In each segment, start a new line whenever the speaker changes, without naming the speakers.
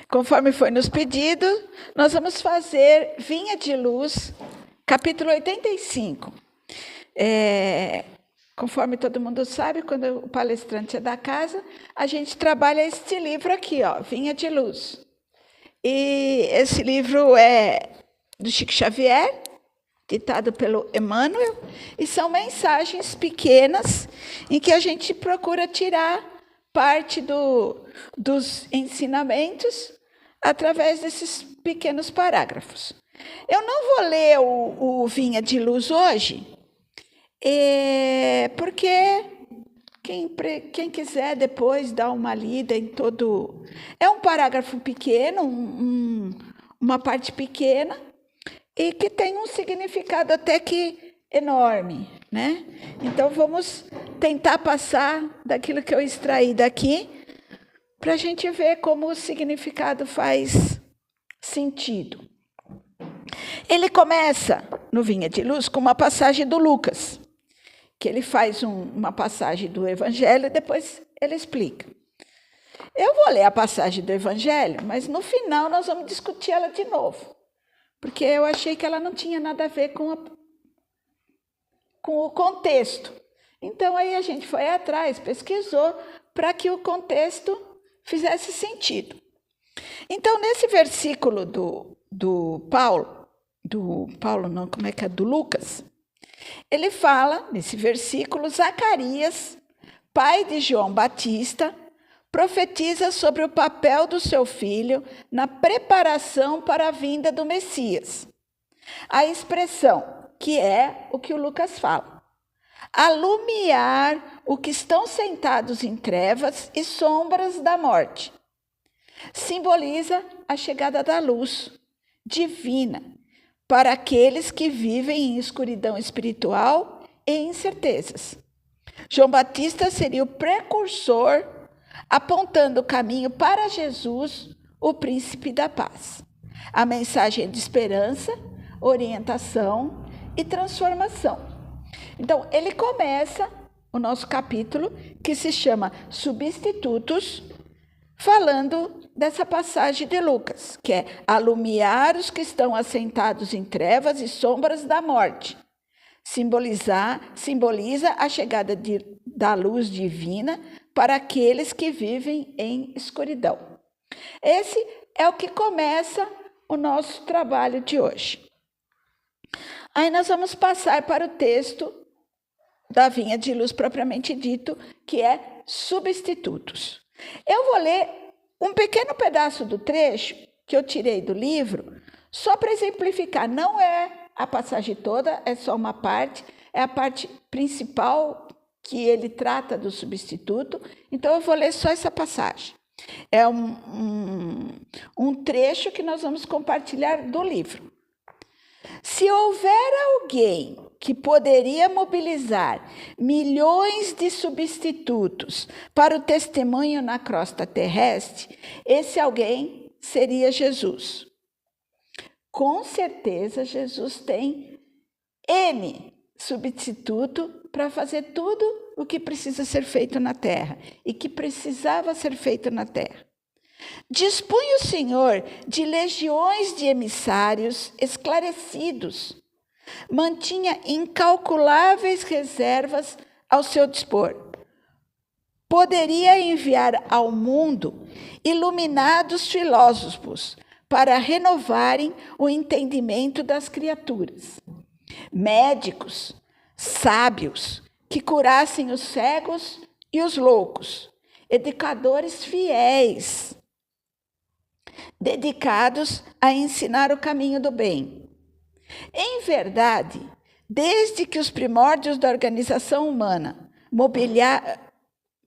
Conforme foi nos pedido, nós vamos fazer Vinha de Luz, capítulo 85. Conforme todo mundo sabe, quando o palestrante é da casa, a gente trabalha este livro aqui, ó, Vinha de Luz. E esse livro é do Chico Xavier, ditado pelo Emmanuel, e são mensagens pequenas em que a gente procura tirar parte dos ensinamentos através desses pequenos parágrafos. Eu não vou ler o Vinha de Luz hoje, porque quem quiser depois dar uma lida em todo... É um parágrafo pequeno, uma parte pequena, e que tem um significado até que enorme, né? Então, vamos tentar passar daquilo que eu extraí daqui, para a gente ver como o significado faz sentido. Ele começa, no Vinha de Luz, com uma passagem do Lucas, que ele faz uma passagem do Evangelho e depois ele explica. Eu vou ler a passagem do Evangelho, mas no final nós vamos discutir ela de novo, porque eu achei que ela não tinha nada a ver com o contexto. Então, aí a gente foi atrás, pesquisou, para que o contexto fizesse sentido. Então, nesse versículo do Lucas, ele fala, nesse versículo, Zacarias, pai de João Batista, profetiza sobre o papel do seu filho na preparação para a vinda do Messias. A expressão, que é o que o Lucas fala, alumiar o que estão sentados em trevas e sombras da morte, simboliza a chegada da luz divina para aqueles que vivem em escuridão espiritual e incertezas. João Batista seria o precursor, apontando o caminho para Jesus, o príncipe da paz. A mensagem de esperança, orientação e transformação. Então, ele começa o nosso capítulo, que se chama Substitutos, falando dessa passagem de Lucas, que é alumiar os que estão assentados em trevas e sombras da morte. Simboliza a chegada da luz divina para aqueles que vivem em escuridão. Esse é o que começa o nosso trabalho de hoje. Aí nós vamos passar para o texto da Vinha de Luz propriamente dito, que é Substitutos. Eu vou ler um pequeno pedaço do trecho que eu tirei do livro, só para exemplificar. Não é a passagem toda, é só uma parte, é a parte principal que ele trata do substituto. Então, eu vou ler só essa passagem. É um trecho que nós vamos compartilhar do livro. Se houver alguém que poderia mobilizar milhões de substitutos para o testemunho na crosta terrestre, esse alguém seria Jesus. Com certeza, Jesus tem N substituto para fazer tudo o que precisa ser feito na terra e que precisava ser feito na terra. Dispunha o Senhor de legiões de emissários esclarecidos, mantinha incalculáveis reservas ao seu dispor. Poderia enviar ao mundo iluminados filósofos para renovarem o entendimento das criaturas, médicos, sábios, que curassem os cegos e os loucos, educadores fiéis, dedicados a ensinar o caminho do bem. Em verdade, desde que os primórdios da organização humana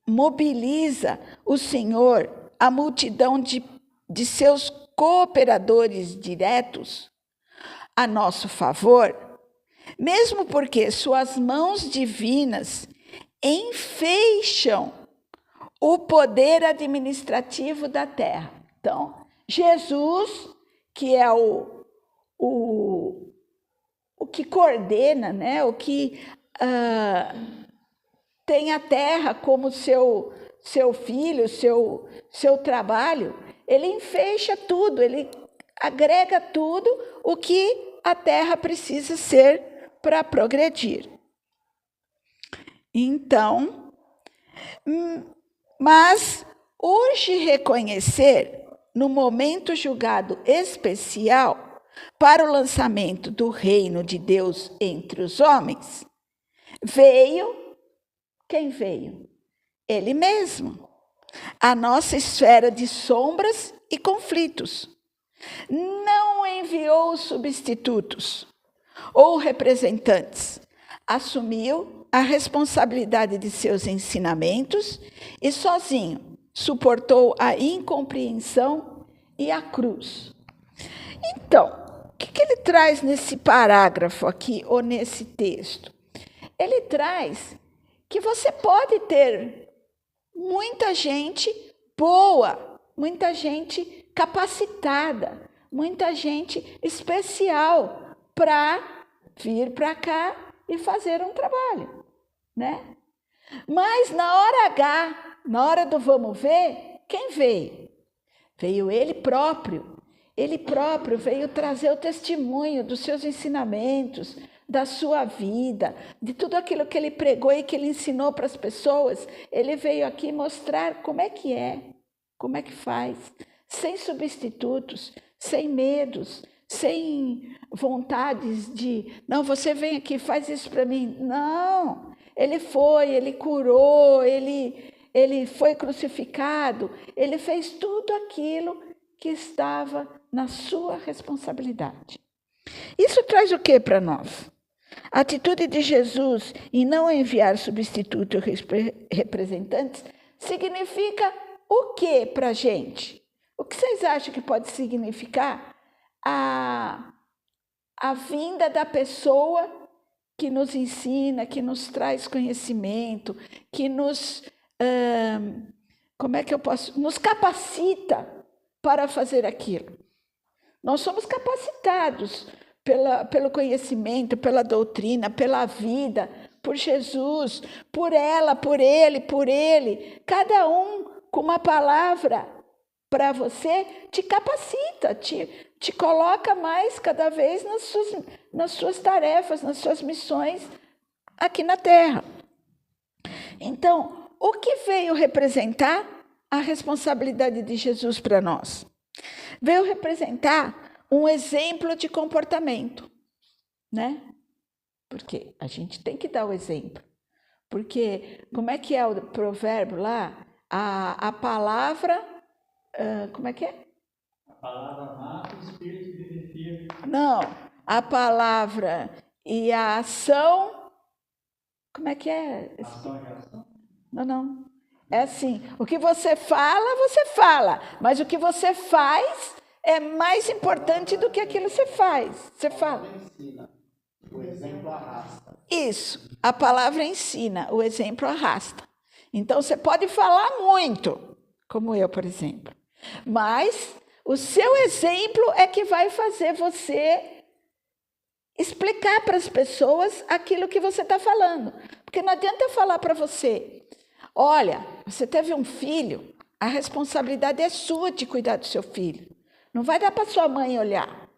mobiliza o Senhor a multidão de seus cooperadores diretos a nosso favor, mesmo porque suas mãos divinas enfeixam o poder administrativo da terra. Então, Jesus, que é o que coordena, né? O que tem a terra como seu filho, seu trabalho, ele enfeixa tudo, ele agrega tudo o que a terra precisa ser para progredir. Então, mas urge reconhecer, no momento julgado especial para o lançamento do reino de Deus entre os homens, quem veio? Ele mesmo. A nossa esfera de sombras e conflitos. Não enviou substitutos ou representantes. Assumiu a responsabilidade de seus ensinamentos e sozinho suportou a incompreensão e a cruz. Então, o que ele traz nesse parágrafo aqui, ou nesse texto? Ele traz que você pode ter muita gente boa, muita gente capacitada, muita gente especial para vir para cá e fazer um trabalho, né? Mas na hora H, na hora do vamos ver, quem veio? Veio ele próprio. Ele próprio veio trazer o testemunho dos seus ensinamentos, da sua vida, de tudo aquilo que ele pregou e que ele ensinou para as pessoas. Ele veio aqui mostrar como é, como é que faz, sem substitutos, sem medos, sem vontades de, não, você vem aqui, faz isso para mim. Não, ele foi, ele curou, ele foi crucificado, ele fez tudo aquilo que estava na sua responsabilidade. Isso traz o que para nós? A atitude de Jesus em não enviar substitutos representantes significa o que para a gente? O que vocês acham que pode significar a vinda da pessoa que nos ensina, que nos traz conhecimento, que nos, nos capacita para fazer aquilo? Nós somos capacitados pelo conhecimento, pela doutrina, pela vida, por Jesus, por ela, por ele. Cada um com uma palavra para você te capacita, te coloca mais cada vez nas suas tarefas, nas suas missões aqui na Terra. Então, o que veio representar a responsabilidade de Jesus para nós? Veio representar um exemplo de comportamento, né? Porque a gente tem que dar o exemplo. Porque, como é que é o provérbio lá? A palavra, como é que é?
A palavra mata, o espírito vivifica.
Não, a palavra e a ação, como é que é?
Ação e reação?
Não. É assim, o que você fala, mas o que você faz é mais importante do que aquilo que você faz. Você fala.
Ensina. O exemplo arrasta.
Isso, a palavra ensina, o exemplo arrasta. Então, você pode falar muito, como eu, por exemplo, mas o seu exemplo é que vai fazer você explicar para as pessoas aquilo que você está falando. Porque não adianta eu falar para você, olha, você teve um filho, a responsabilidade é sua de cuidar do seu filho. Não vai dar para sua mãe olhar.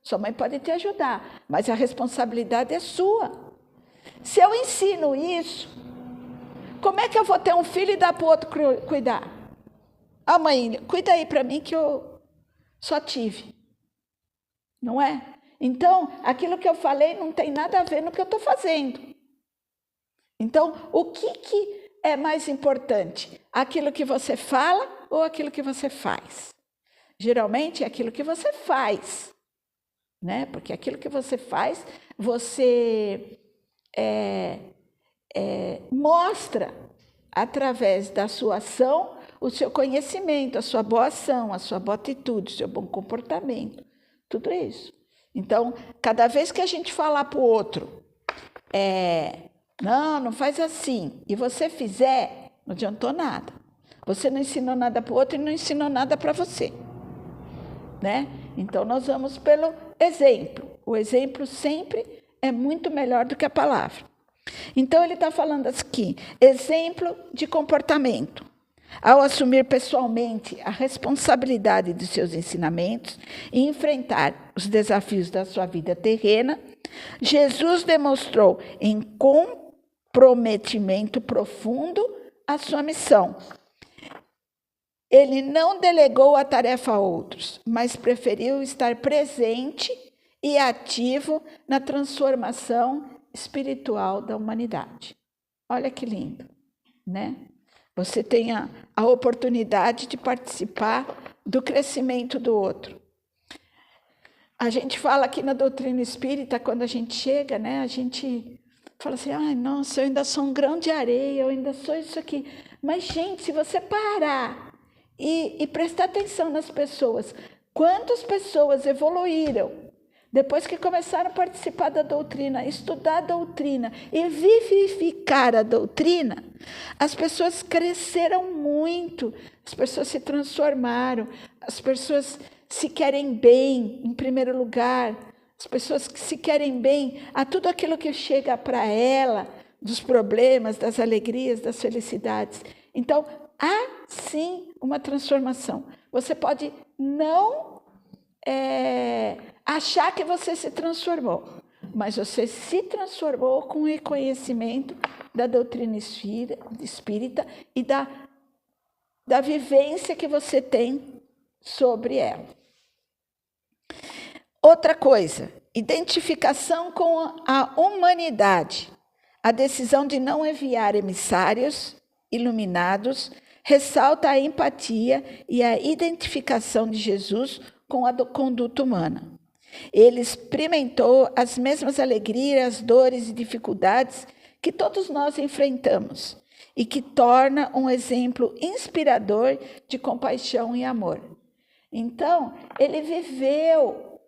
Sua mãe pode te ajudar, mas a responsabilidade é sua. Se eu ensino isso, como é que eu vou ter um filho e dar para o outro cuidar? Ah, mãe, cuida aí para mim que eu só tive. Não é? Então, aquilo que eu falei não tem nada a ver no que eu estou fazendo. Então, o que é mais importante? Aquilo que você fala ou aquilo que você faz? Geralmente é aquilo que você faz, né? Porque aquilo que você faz, você mostra através da sua ação o seu conhecimento, a sua boa ação, a sua boa atitude, o seu bom comportamento, tudo isso. Então, cada vez que a gente falar para o outro, não faz assim, e você fizer, não adiantou nada. Você não ensinou nada para o outro e não ensinou nada para você. Né? Então, nós vamos pelo exemplo. O exemplo sempre é muito melhor do que a palavra. Então, ele está falando aqui, exemplo de comportamento. Ao assumir pessoalmente a responsabilidade dos seus ensinamentos e enfrentar os desafios da sua vida terrena, Jesus demonstrou em comprometimento profundo a sua missão. Ele não delegou a tarefa a outros, mas preferiu estar presente e ativo na transformação espiritual da humanidade. Olha que lindo, né? Você tem a oportunidade de participar do crescimento do outro. A gente fala aqui na doutrina espírita, quando a gente chega, né? A gente fala assim, ai, nossa, eu ainda sou um grão de areia, eu ainda sou isso aqui. Mas, gente, se você parar e prestar atenção nas pessoas, quantas pessoas evoluíram depois que começaram a participar da doutrina, estudar a doutrina e vivificar a doutrina, as pessoas cresceram muito, as pessoas se transformaram, as pessoas se querem bem, em primeiro lugar, as pessoas que se querem bem a tudo aquilo que chega para ela, dos problemas, das alegrias, das felicidades. Então, há sim uma transformação. Você pode não achar que você se transformou, mas você se transformou com o reconhecimento da doutrina espírita e da vivência que você tem sobre ela. Outra coisa, identificação com a humanidade. A decisão de não enviar emissários iluminados ressalta a empatia e a identificação de Jesus com a conduta humana. Ele experimentou as mesmas alegrias, dores e dificuldades que todos nós enfrentamos e que torna um exemplo inspirador de compaixão e amor. Então, ele viveu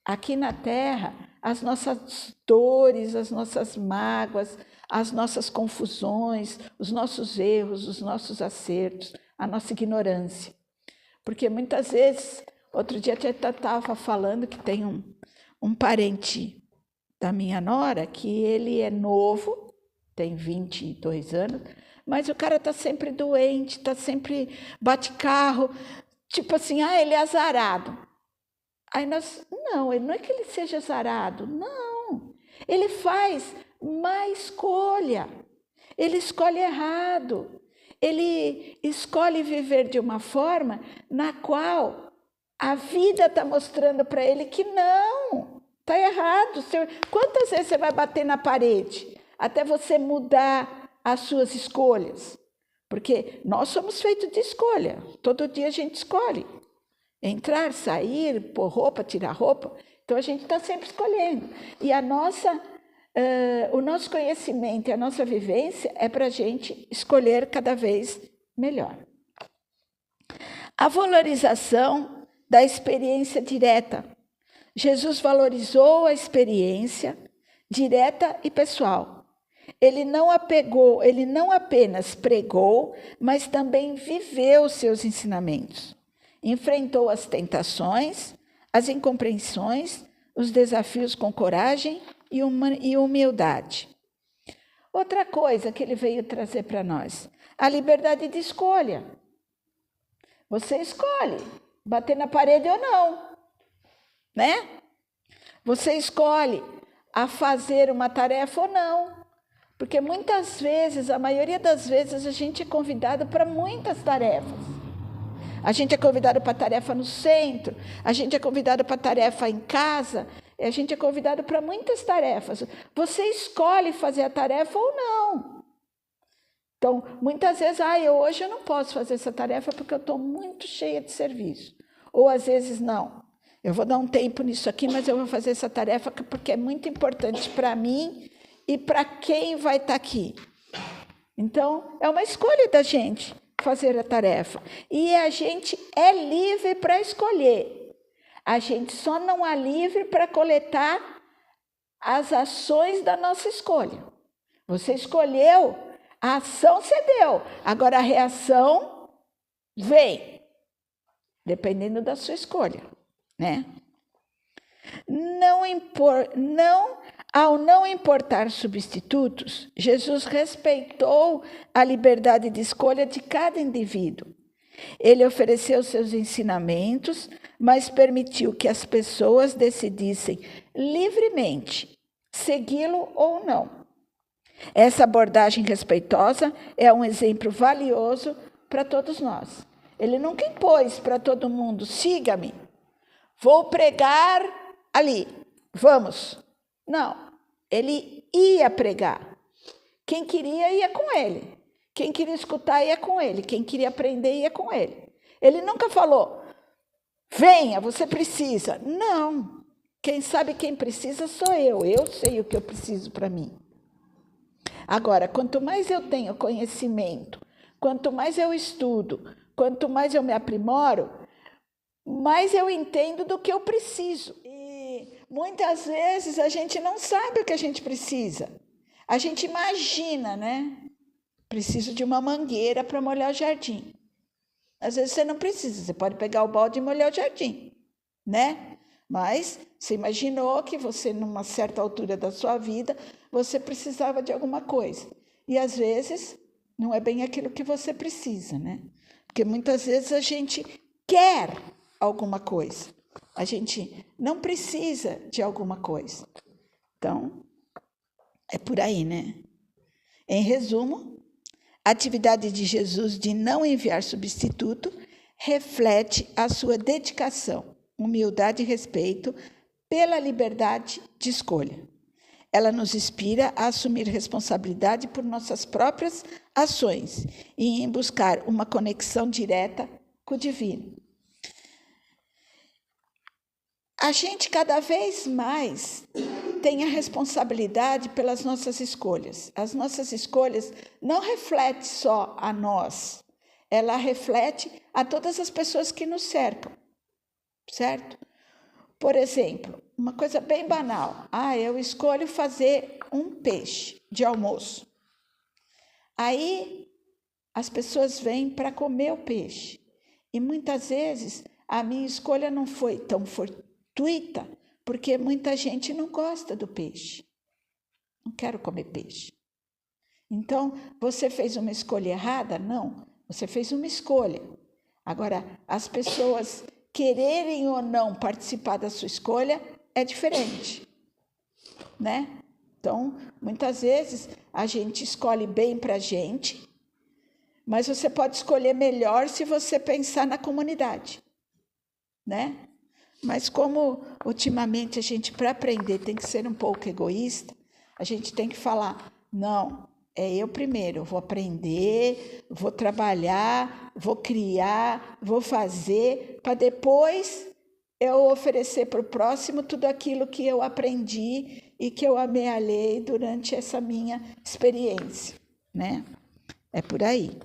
aqui na Terra as nossas dores, as nossas mágoas, as nossas confusões, os nossos erros, os nossos acertos, a nossa ignorância. Porque muitas vezes, outro dia eu estava falando que tem um parente da minha nora, que ele é novo, tem 22 anos, mas o cara está sempre doente, está sempre bate carro, tipo assim, ele é azarado. Aí não, ele não é que ele seja azarado, não. Ele faz má escolha, ele escolhe errado, ele escolhe viver de uma forma na qual a vida está mostrando para ele que não, está errado. Quantas vezes você vai bater na parede até você mudar as suas escolhas? Porque nós somos feitos de escolha, todo dia a gente escolhe. Entrar, sair, pôr roupa, tirar roupa. Então, a gente está sempre escolhendo. E o nosso conhecimento e a nossa vivência é para a gente escolher cada vez melhor. A valorização da experiência direta. Jesus valorizou a experiência direta e pessoal. Ele não apenas pregou, mas também viveu seus ensinamentos. Enfrentou as tentações, as incompreensões, os desafios com coragem e humildade. Outra coisa que ele veio trazer para nós, a liberdade de escolha. Você escolhe bater na parede ou não, né? Você escolhe a fazer uma tarefa ou não. Porque muitas vezes, a maioria das vezes, a gente é convidado para muitas tarefas. A gente é convidado para tarefa no centro, a gente é convidado para tarefa em casa, a gente é convidado para muitas tarefas. Você escolhe fazer a tarefa ou não. Então, muitas vezes, hoje eu não posso fazer essa tarefa porque eu estou muito cheia de serviço. Ou às vezes, não. Eu vou dar um tempo nisso aqui, mas eu vou fazer essa tarefa porque é muito importante para mim e para quem vai estar aqui. Então, é uma escolha da gente fazer a tarefa. E a gente é livre para escolher. A gente só não é livre para coletar as ações da nossa escolha. Você escolheu, a ação você deu. Agora a reação vem, dependendo da sua escolha, né? Não Ao não importar substitutos, Jesus respeitou a liberdade de escolha de cada indivíduo. Ele ofereceu seus ensinamentos, mas permitiu que as pessoas decidissem livremente segui-lo ou não. Essa abordagem respeitosa é um exemplo valioso para todos nós. Ele nunca impôs para todo mundo: siga-me, vou pregar ali, vamos. Não, ele ia pregar. Quem queria ia com ele. Quem queria escutar ia com ele. Quem queria aprender ia com ele. Ele nunca falou: venha, você precisa. Não, quem sabe quem precisa sou eu. Eu sei o que eu preciso para mim. Agora, quanto mais eu tenho conhecimento, quanto mais eu estudo, quanto mais eu me aprimoro, mais eu entendo do que eu preciso. E muitas vezes a gente não sabe o que a gente precisa. A gente imagina, né? Preciso de uma mangueira para molhar o jardim. Às vezes você não precisa, você pode pegar o balde e molhar o jardim, né? Mas você imaginou que você, numa certa altura da sua vida, você precisava de alguma coisa. E às vezes não é bem aquilo que você precisa, né? Porque muitas vezes a gente quer alguma coisa. A gente não precisa de alguma coisa. Então, é por aí, né? Em resumo, a atividade de Jesus de não enviar substituto reflete a sua dedicação, humildade e respeito pela liberdade de escolha. Ela nos inspira a assumir responsabilidade por nossas próprias ações e em buscar uma conexão direta com o divino. A gente cada vez mais tem a responsabilidade pelas nossas escolhas. As nossas escolhas não refletem só a nós, ela reflete a todas as pessoas que nos cercam, certo? Por exemplo, uma coisa bem banal. Eu escolho fazer um peixe de almoço. Aí as pessoas vêm para comer o peixe. E muitas vezes a minha escolha não foi tão fortuita, porque muita gente não gosta do peixe. Não quero comer peixe. Então, você fez uma escolha errada? Não, você fez uma escolha. Agora, as pessoas quererem ou não participar da sua escolha é diferente, né? Então, muitas vezes a gente escolhe bem para a gente, mas você pode escolher melhor se você pensar na comunidade, né? Mas como ultimamente a gente, para aprender, tem que ser um pouco egoísta, a gente tem que falar: não, é eu primeiro, eu vou aprender, vou trabalhar, vou criar, vou fazer, para depois eu oferecer para o próximo tudo aquilo que eu aprendi e que eu amealhei durante essa minha experiência, né? É por aí.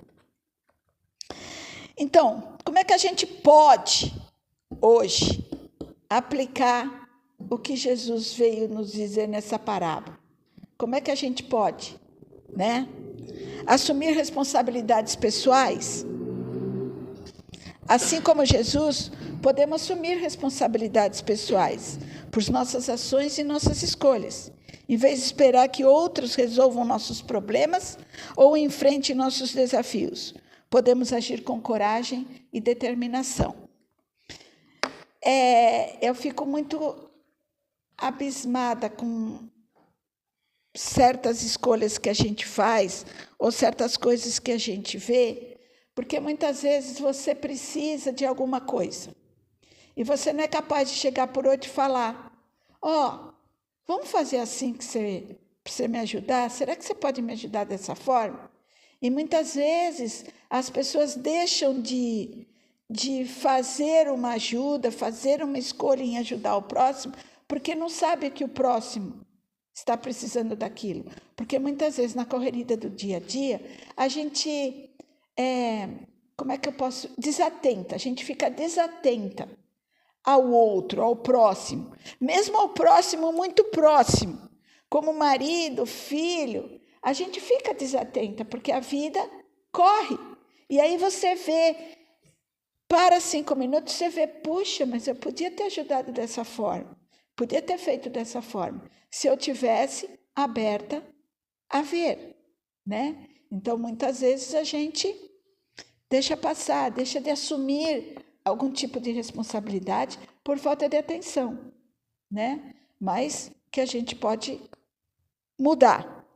Então, como é que a gente pode, hoje, aplicar o que Jesus veio nos dizer nessa parábola? Como é que a gente pode, né? Assumir responsabilidades pessoais? Assim como Jesus, podemos assumir responsabilidades pessoais por nossas ações e nossas escolhas, em vez de esperar que outros resolvam nossos problemas ou enfrentem nossos desafios. Podemos agir com coragem e determinação. Eu fico muito abismada com certas escolhas que a gente faz ou certas coisas que a gente vê, porque muitas vezes você precisa de alguma coisa e você não é capaz de chegar por outro e falar: vamos fazer assim para você me ajudar? Será que você pode me ajudar dessa forma? E muitas vezes as pessoas deixam de fazer uma ajuda, fazer uma escolha em ajudar o próximo, porque não sabe que o próximo está precisando daquilo. Porque muitas vezes na correria do dia a dia, a gente, desatenta, a gente fica desatenta ao outro, ao próximo, mesmo ao próximo muito próximo, como marido, filho, a gente fica desatenta, porque a vida corre. E aí você vê, para 5 minutos, você vê: puxa, mas eu podia ter ajudado dessa forma. Podia ter feito dessa forma, se eu tivesse aberta a ver, né? Então, muitas vezes a gente deixa passar, deixa de assumir algum tipo de responsabilidade por falta de atenção, né? Mas que a gente pode mudar.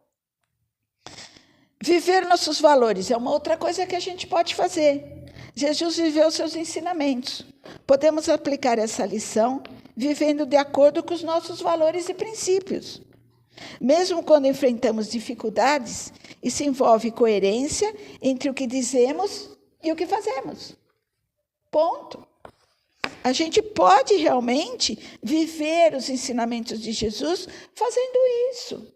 Viver nossos valores é uma outra coisa que a gente pode fazer. Jesus viveu seus ensinamentos. Podemos aplicar essa lição vivendo de acordo com os nossos valores e princípios. Mesmo quando enfrentamos dificuldades, isso envolve coerência entre o que dizemos e o que fazemos. Ponto. A gente pode realmente viver os ensinamentos de Jesus fazendo isso,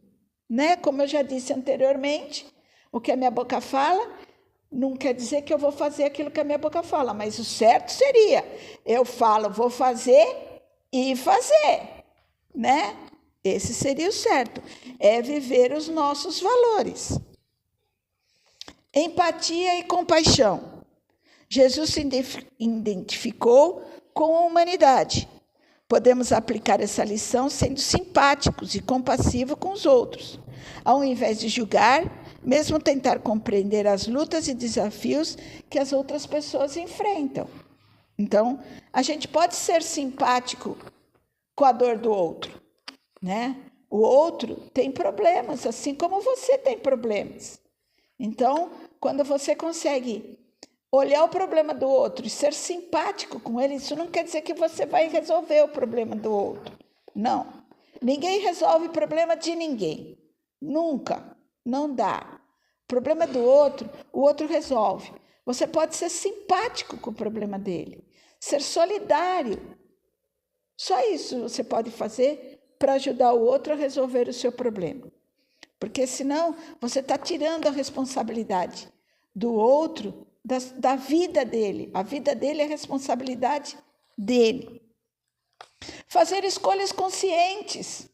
né? Como eu já disse anteriormente, o que a minha boca fala não quer dizer que eu vou fazer aquilo que a minha boca fala, mas o certo seria, eu falo, vou fazer e fazer, né? Esse seria o certo, é viver os nossos valores. Empatia e compaixão. Jesus se identificou com a humanidade. Podemos aplicar essa lição sendo simpáticos e compassivos com os outros. Ao invés de julgar, mesmo tentar compreender as lutas e desafios que as outras pessoas enfrentam. Então, a gente pode ser simpático com a dor do outro, né? O outro tem problemas, assim como você tem problemas. Então, quando você consegue olhar o problema do outro e ser simpático com ele, isso não quer dizer que você vai resolver o problema do outro. Não. Ninguém resolve o problema de ninguém. Nunca. Não dá. O problema do outro, o outro resolve. Você pode ser simpático com o problema dele. Ser solidário. Só isso você pode fazer para ajudar o outro a resolver o seu problema. Porque senão você está tirando a responsabilidade do outro, da vida dele. A vida dele é responsabilidade dele. Fazer escolhas conscientes.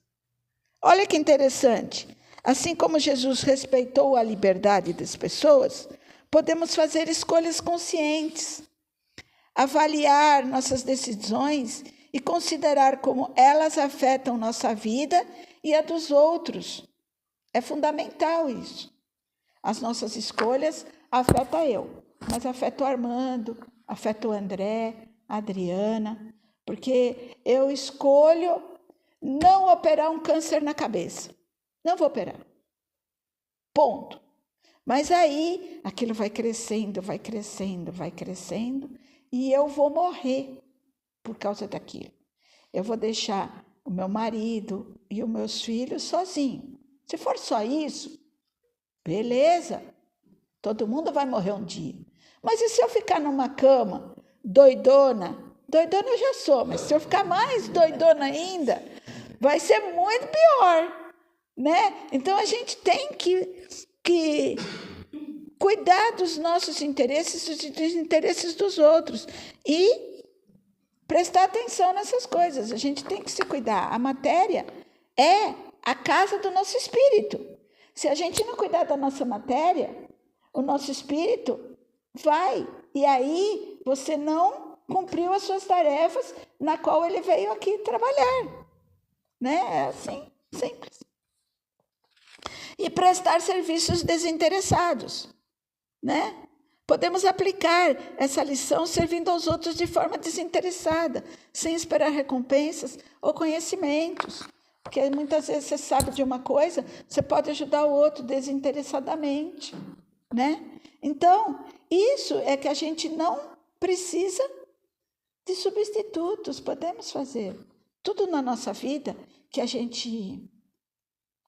Olha que interessante. Assim como Jesus respeitou a liberdade das pessoas, podemos fazer escolhas conscientes. Avaliar nossas decisões e considerar como elas afetam nossa vida e a dos outros. É fundamental isso. As nossas escolhas afetam eu, mas afetam o Armando, afetam o André, a Adriana, porque eu escolho não operar um câncer na cabeça. Não vou operar. Ponto. Mas aí aquilo vai crescendo, vai crescendo, vai crescendo, e eu vou morrer por causa daquilo. Eu vou deixar o meu marido e os meus filhos sozinhos. Se for só isso, beleza, todo mundo vai morrer um dia. Mas e se eu ficar numa cama doidona? Doidona eu já sou, mas se eu ficar mais doidona ainda, vai ser muito pior, né? Então a gente tem que cuidar dos nossos interesses e dos interesses dos outros e prestar atenção nessas coisas. A gente tem que se cuidar. A matéria é a casa do nosso espírito. Se a gente não cuidar da nossa matéria, o nosso espírito vai. E aí você não cumpriu as suas tarefas na qual ele veio aqui trabalhar. Né? É assim, simples. E prestar serviços desinteressados. Né? Podemos aplicar essa lição servindo aos outros de forma desinteressada, sem esperar recompensas ou conhecimentos. Porque muitas vezes você sabe de uma coisa, você pode ajudar o outro desinteressadamente, né? Então, isso é que a gente não precisa de substitutos, podemos fazer. Tudo na nossa vida que a gente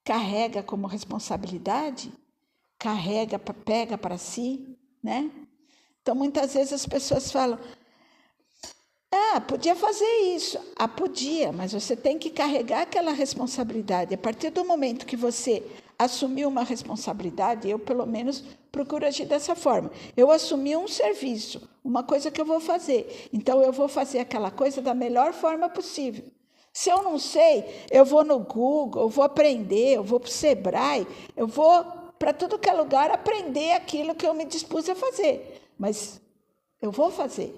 carrega como responsabilidade, pega para si, né? Então, muitas vezes as pessoas falam, podia fazer isso. Podia, mas você tem que carregar aquela responsabilidade. A partir do momento que você assumiu uma responsabilidade, eu, pelo menos, procuro agir dessa forma. Eu assumi um serviço, uma coisa que eu vou fazer. Então, eu vou fazer aquela coisa da melhor forma possível. Se eu não sei, eu vou no Google, eu vou aprender, eu vou para o Sebrae, eu vou para tudo que é lugar aprender aquilo que eu me dispus a fazer. Mas eu vou fazer,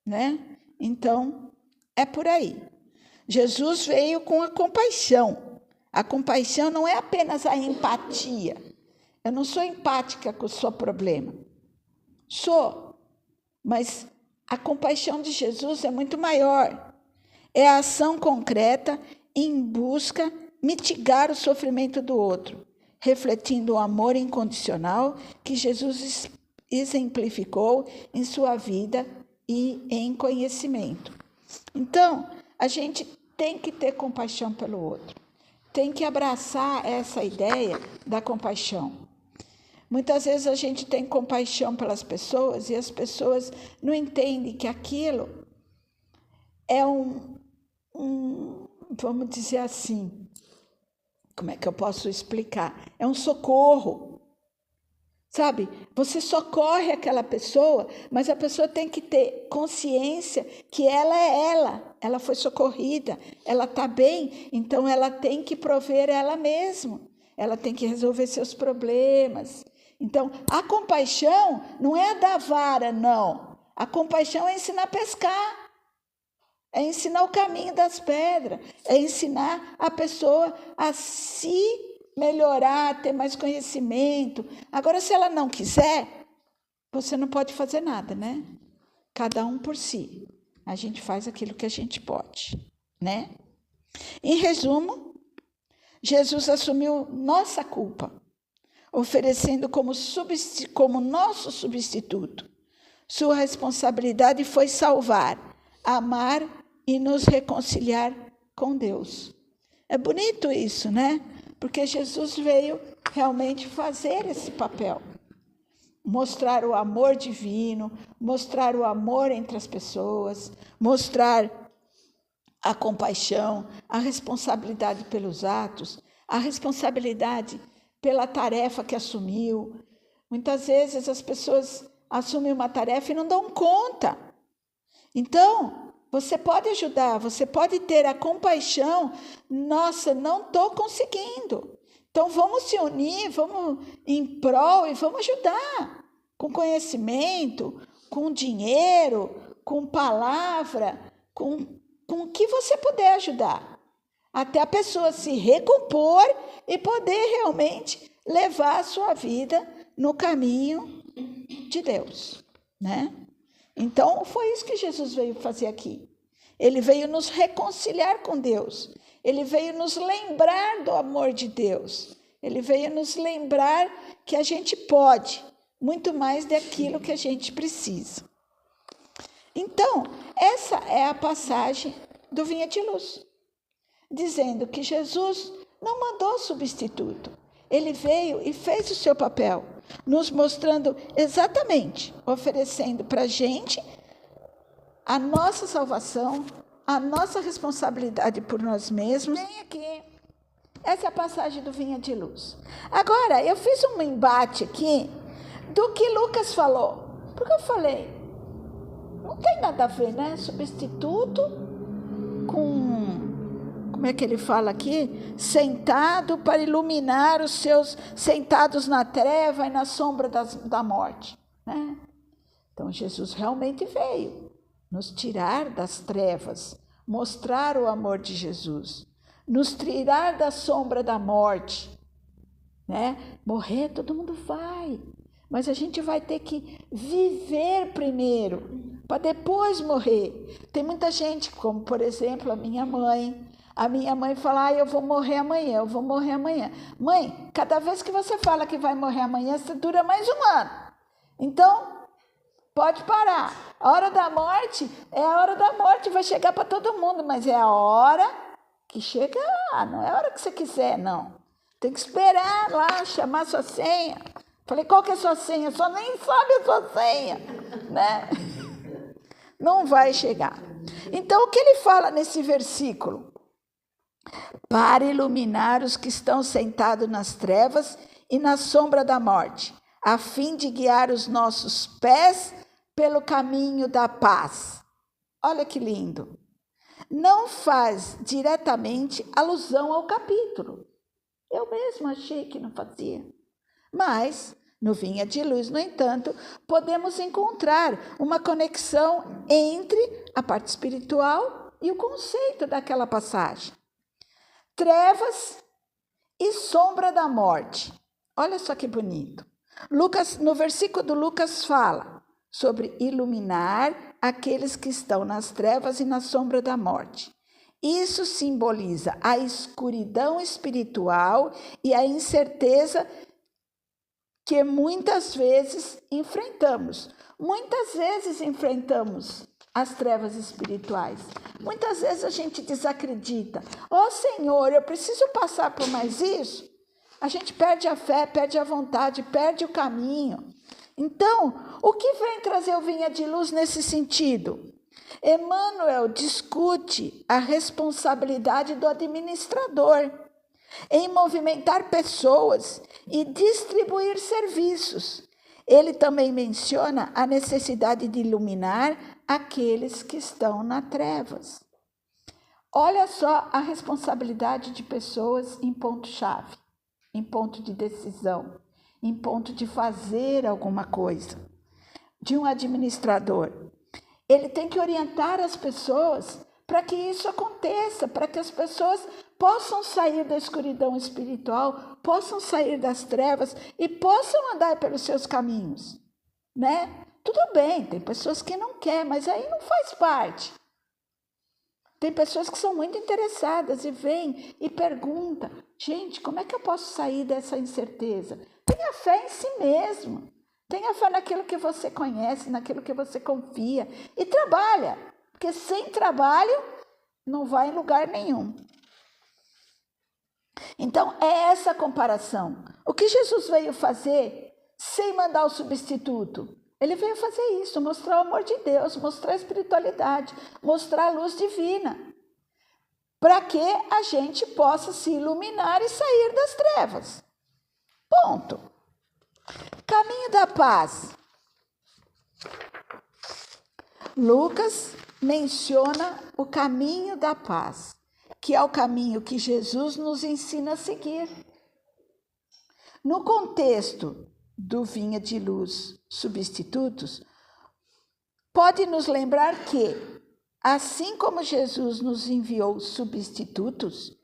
né? Então, é por aí. Jesus veio com a compaixão. A compaixão não é apenas a empatia. Eu não sou empática com o seu problema. Sou, mas a compaixão de Jesus é muito maior. É a ação concreta em busca de mitigar o sofrimento do outro, refletindo o amor incondicional que Jesus exemplificou em sua vida e em conhecimento. Então, a gente tem que ter compaixão pelo outro, tem que abraçar essa ideia da compaixão. Muitas vezes a gente tem compaixão pelas pessoas e as pessoas não entendem que aquilo é vamos dizer assim, como é que eu posso explicar? É um socorro, sabe? Você socorre aquela pessoa, mas a pessoa tem que ter consciência que ela é ela foi socorrida, ela está bem, então ela tem que prover ela mesma, ela tem que resolver seus problemas. Então, a compaixão não é a da vara, não. A compaixão é ensinar a pescar. É ensinar o caminho das pedras, é ensinar a pessoa a se melhorar, a ter mais conhecimento. Agora, se ela não quiser, você não pode fazer nada, né? Cada um por si. A gente faz aquilo que a gente pode, né? Em resumo, Jesus assumiu nossa culpa, oferecendo como nosso substituto. Sua responsabilidade foi salvar, amar e nos reconciliar com Deus. É bonito isso, né? Porque Jesus veio realmente fazer esse papel. Mostrar o amor divino, mostrar o amor entre as pessoas, mostrar a compaixão, a responsabilidade pelos atos, a responsabilidade pela tarefa que assumiu. Muitas vezes as pessoas assumem uma tarefa e não dão conta. Então, você pode ajudar, você pode ter a compaixão. Nossa, não estou conseguindo. Então, vamos se unir, vamos em prol e vamos ajudar. Com conhecimento, com dinheiro, com palavra, com o que você puder ajudar. Até a pessoa se recompor e poder realmente levar a sua vida no caminho de Deus, né? Então, foi isso que Jesus veio fazer aqui. Ele veio nos reconciliar com Deus. Ele veio nos lembrar do amor de Deus. Ele veio nos lembrar que a gente pode muito mais daquilo que a gente precisa. Então, essa é a passagem do Vinha de Luz, dizendo que Jesus não mandou substituto. Ele veio e fez o seu papel, nos mostrando exatamente, oferecendo para a gente a nossa salvação, a nossa responsabilidade por nós mesmos. Vem aqui, essa é a passagem do Vinha de Luz. Agora, eu fiz um embate aqui do que Lucas falou, porque eu falei, não tem nada a ver, né? Substituto com... Como é que ele fala aqui? Sentado para iluminar os seus, sentados na treva e na sombra da morte, né? Então, Jesus realmente veio nos tirar das trevas, mostrar o amor de Jesus, nos tirar da sombra da morte, né? Morrer todo mundo vai, mas a gente vai ter que viver primeiro, para depois morrer. Tem muita gente, como por exemplo a minha mãe. A minha mãe fala, eu vou morrer amanhã, eu vou morrer amanhã. Mãe, cada vez que você fala que vai morrer amanhã, você dura mais um ano. Então, pode parar. A hora da morte é a hora da morte, vai chegar para todo mundo, mas é a hora que chega, não é a hora que você quiser, não. Tem que esperar lá, chamar sua senha. Falei, qual que é a sua senha? Só nem sabe a sua senha, né? Não vai chegar. Então, o que ele fala nesse versículo? Para iluminar os que estão sentados nas trevas e na sombra da morte, a fim de guiar os nossos pés pelo caminho da paz. Olha que lindo. Não faz diretamente alusão ao capítulo. Eu mesma achei que não fazia. Mas, no Vinha de Luz, no entanto, podemos encontrar uma conexão entre a parte espiritual e o conceito daquela passagem. Trevas e sombra da morte. Olha só que bonito. Lucas, no versículo do Lucas fala sobre iluminar aqueles que estão nas trevas e na sombra da morte. Isso simboliza a escuridão espiritual e a incerteza que muitas vezes enfrentamos. Muitas vezes enfrentamos as trevas espirituais. Muitas vezes a gente desacredita. Ó Senhor, eu preciso passar por mais isso? A gente perde a fé, perde a vontade, perde o caminho. Então, o que vem trazer o Vinha de Luz nesse sentido? Emmanuel discute a responsabilidade do administrador em movimentar pessoas e distribuir serviços. Ele também menciona a necessidade de iluminar aqueles que estão nas trevas. Olha só a responsabilidade de pessoas em ponto-chave, em ponto de decisão, em ponto de fazer alguma coisa, de um administrador. Ele tem que orientar as pessoas para que isso aconteça, para que as pessoas possam sair da escuridão espiritual, possam sair das trevas e possam andar pelos seus caminhos, né? Tudo bem, tem pessoas que não querem, mas aí não faz parte. Tem pessoas que são muito interessadas e vêm e perguntam, gente, como é que eu posso sair dessa incerteza? Tenha fé em si mesmo, tenha fé naquilo que você conhece, naquilo que você confia e trabalha, porque sem trabalho não vai em lugar nenhum. Então, é essa a comparação. O que Jesus veio fazer sem mandar o substituto? Ele veio fazer isso, mostrar o amor de Deus, mostrar a espiritualidade, mostrar a luz divina, para que a gente possa se iluminar e sair das trevas. Ponto. Caminho da paz. Lucas menciona o caminho da paz, que é o caminho que Jesus nos ensina a seguir. No contexto do Vinha de Luz Substitutos, pode nos lembrar que, assim como Jesus nos enviou substitutos,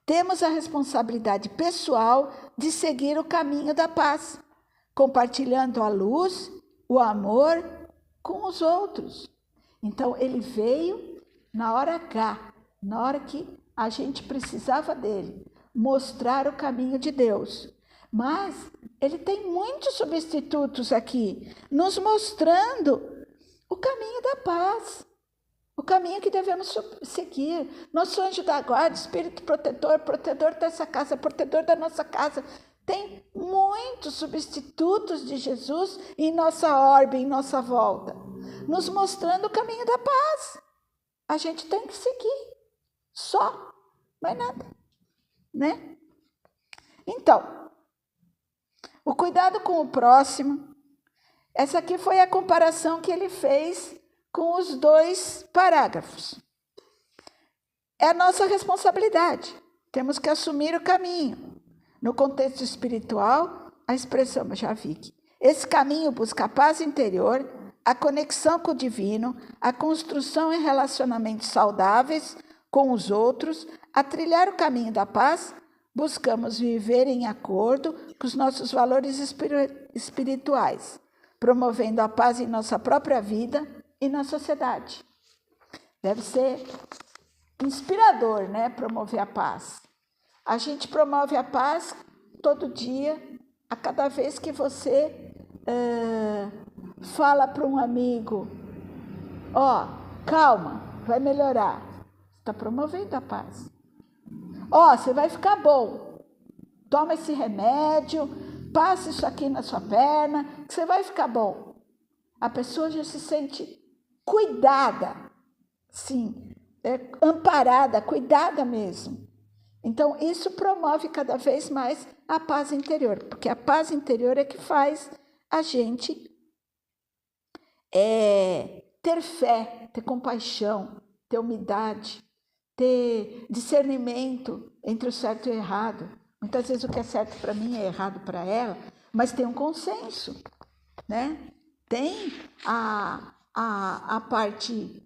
temos a responsabilidade pessoal de seguir o caminho da paz, compartilhando a luz, o amor com os outros. Então, ele veio na hora H, na hora que a gente precisava dele, mostrar o caminho de Deus. Mas ele tem muitos substitutos aqui, nos mostrando o caminho da paz, o caminho que devemos seguir. Nosso anjo da guarda, espírito protetor, protetor dessa casa, protetor da nossa casa. Tem muitos substitutos de Jesus em nossa orbe, em nossa volta, nos mostrando o caminho da paz. A gente tem que seguir, só, mais nada, né? Então, o cuidado com o próximo, essa aqui foi a comparação que ele fez com os 2 parágrafos. É a nossa responsabilidade, temos que assumir o caminho. No contexto espiritual, a expressão, já vi que esse caminho busca a paz interior, a conexão com o divino, a construção em relacionamentos saudáveis com os outros. A trilhar o caminho da paz, buscamos viver em acordo com os nossos valores espirituais, promovendo a paz em nossa própria vida e na sociedade. Deve ser inspirador, né? Promover a paz. A gente promove a paz todo dia, a cada vez que você fala para um amigo, calma, vai melhorar. Você está promovendo a paz. Você vai ficar bom. Toma esse remédio, passa isso aqui na sua perna, que você vai ficar bom. A pessoa já se sente cuidada, sim, amparada, cuidada mesmo. Então, isso promove cada vez mais a paz interior, porque a paz interior é que faz a gente ter fé, ter compaixão, ter humildade, ter discernimento entre o certo e o errado. Muitas vezes o que é certo para mim é errado para ela, mas tem um consenso, né? Tem a parte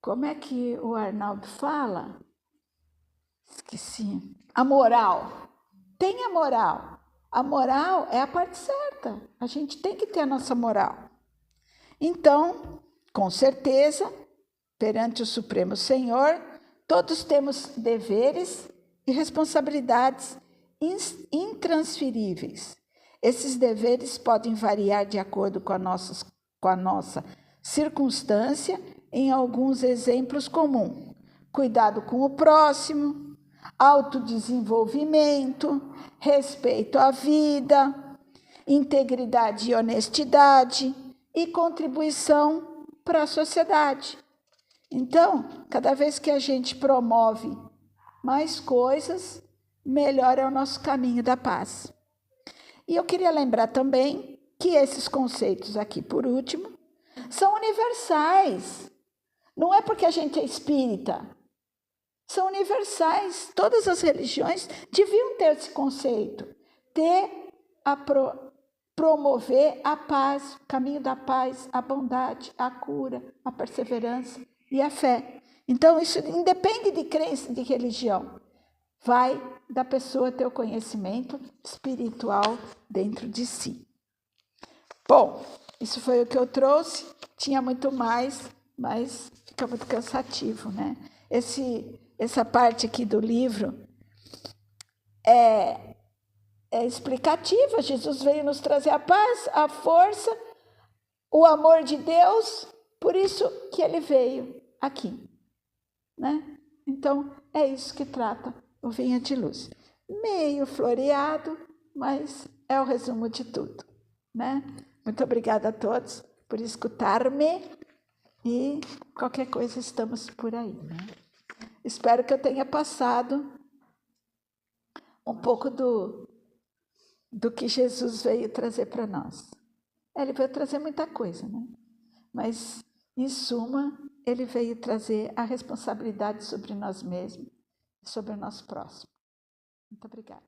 Como é que o Arnaldo fala? Esqueci. A moral. Tenha moral. A moral é a parte certa. A gente tem que ter a nossa moral. Então, com certeza, perante o Supremo Senhor, todos temos deveres e responsabilidades intransferíveis. Esses deveres podem variar de acordo com a nossa circunstância, em alguns exemplos comuns. Cuidado com o próximo, autodesenvolvimento, respeito à vida, integridade e honestidade e contribuição para a sociedade. Então, cada vez que a gente promove mais coisas, melhor é o nosso caminho da paz. E eu queria lembrar também que esses conceitos aqui, por último, são universais. Não é porque a gente é espírita. São universais. Todas as religiões deviam ter esse conceito. Promover a paz, o caminho da paz, a bondade, a cura, a perseverança e a fé. Então, isso independe de crença, de religião. Vai da pessoa ter o conhecimento espiritual dentro de si. Bom, isso foi o que eu trouxe. Tinha muito mais, mas fica muito cansativo, né? Essa parte aqui do livro é explicativa. Jesus veio nos trazer a paz, a força, o amor de Deus, por isso que ele veio aqui, né? Então, é isso que trata o Venha de Luz. Meio floreado, mas é o resumo de tudo, né? Muito obrigada a todos por escutar-me e qualquer coisa estamos por aí, né? Espero que eu tenha passado um pouco do que Jesus veio trazer para nós. Ele veio trazer muita coisa, né? Mas, em suma, ele veio trazer a responsabilidade sobre nós mesmos e sobre o nosso próximo. Muito obrigada.